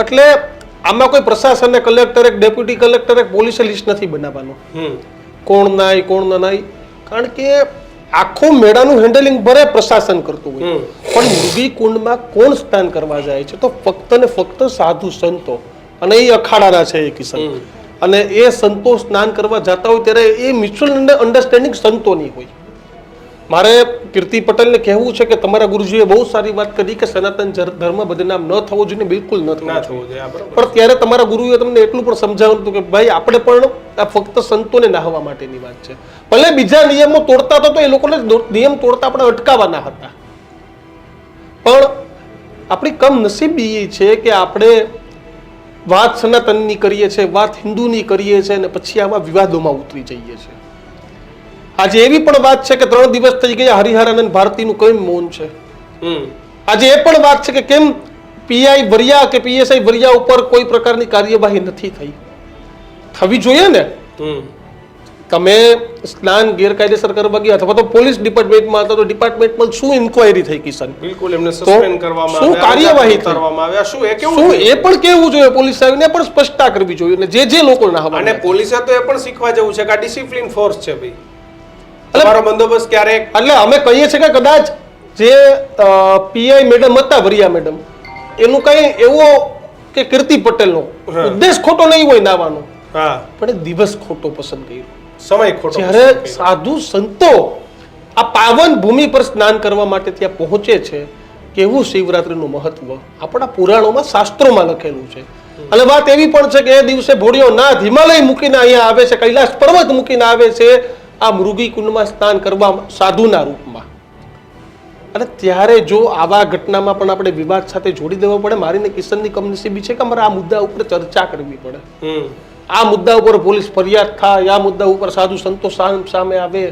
એટલે આમાં કોઈ પ્રશાસન કલેક્ટર ડેપ્યુટી કલેક્ટર પોલીસે લિસ્ટ નથી બનાવવાનું કોણ નાય કોણ ન નાય, કારણ કે આખું મેળાનું હેન્ડલિંગ ભરે પ્રશાસન કરતું હોય, પણ મૃગી કુંડમાં કોણ સ્નાન કરવા જાય છે? તો ફક્ત ને ફક્ત સાધુ સંતો, અને એ અખાડાના છે એ કિસ્સા. અને એ સંતો સ્નાન કરવા જતા હોય ત્યારે એ મ્યુચ્યુઅલ અન્ડરસ્ટેન્ડિંગ સંતોની હોય. મારે કીર્તિ પટેલને કહેવું છે કે તમારા ગુરુજીએ બહુ સારી વાત કરી કે સનાતન ધર્મ બદનામ ન થવો જોઈએ, બિલકુલ ન થવો જોઈએ. પણ ત્યારે તમારા ગુરુએ તમને એટલું પણ સમજાવ્યું હતું કે ભાઈ આપણે પણ આ ફક્ત સંતોને નાહવા માટેની વાત છે. ભલે બીજા નિયમો તોડતા તો એ લોકોને નિયમ તોડતા આપણે અટકાવવાના હતા, પણ આપણી કમનસીબી એ છે કે આપણે વાત સનાતનની કરીએ છીએ, વાત હિન્દુની કરીએ છીએ, અને પછી આમાં વિવાદોમાં ઉતરી જઈએ છીએ. આજે એવી પણ વાત છે કે 3 દિવસ થઈ ગયા હરિહરાનંદ ભારતીનું કેમ મૌન છે. આજે એ પણ વાત છે કે કેમ પીઆઈ વરિયા કે પીએસઆઈ વરિયા ઉપર કોઈ પ્રકારની કાર્યવાહી નથી થઈ. થવી જોઈએ ને. તમે સ્નાન ગેરકાયદેસર કરવા ગયા અથવા તો પોલીસ ડિપાર્ટમેન્ટમાં હતા તો ડિપાર્ટમેન્ટમાં શું ઇન્ક્વાયરી થઈ કિશન? બિલકુલ એમને સસ્પેન્ડ કરવામાં શું કાર્યવાહી કરવામાં આવ્યા? શું એ કેવું? શું એ પણ કેવું જોઈએ? પોલીસ આવીને પણ સ્પષ્ટતા કરવી જોઈએ ને જે લોકો ના અને પોલીસે તો એ પણ શીખવા જેવું છે કે આ ડિસિપ્લિન ફોર્સ છે ભાઈ. તમારો બંદોબસ્ત ક્યારેક એટલે અમે કહીએ છીએ કે કદાચ જે પીઆઈ મેડમ હતા વરિયા મેડમ એનું કઈ એવો કે કીર્તિ પટેલનો ઉદ્દેશ ખોટો નહીં હોય નાવાનો, પણ એ દિવસ ખોટો પસંદ કર્યો, સમય ખોટો. જ્યારે સાધુ સંતો આ પાવન ભૂમિ પર સ્નાન કરવા માટે ત્યાં પહોંચે છે, કેવું શિવરાત્રીનું મહત્વ આપણા પુરાણોમાં શાસ્ત્રોમાં લખેલું છે. અને વાત એવી પણ છે કે એ દિવસે ભોળિયો નાથ હિમાલય મૂકીને અહીંયા આવે છે, કૈલાસ પર્વત મૂકીને આવે છે આ મૃગી કુંડમાં સ્નાન કરવા સાધુના રૂપમાં. અને ત્યારે જો આવા ઘટનામાં પણ આપણે વિવાદ સાથે જોડી દેવો પડે, મારીને કિશનની કમનસીબી છે કે અમારે આ મુદ્દા ઉપર ચર્ચા કરવી પડે. આ મુદ્દા ઉપર પોલીસ ફરિયાદ થાય, આ મુદ્દા ઉપર સાધુ સંતો સામે આવે,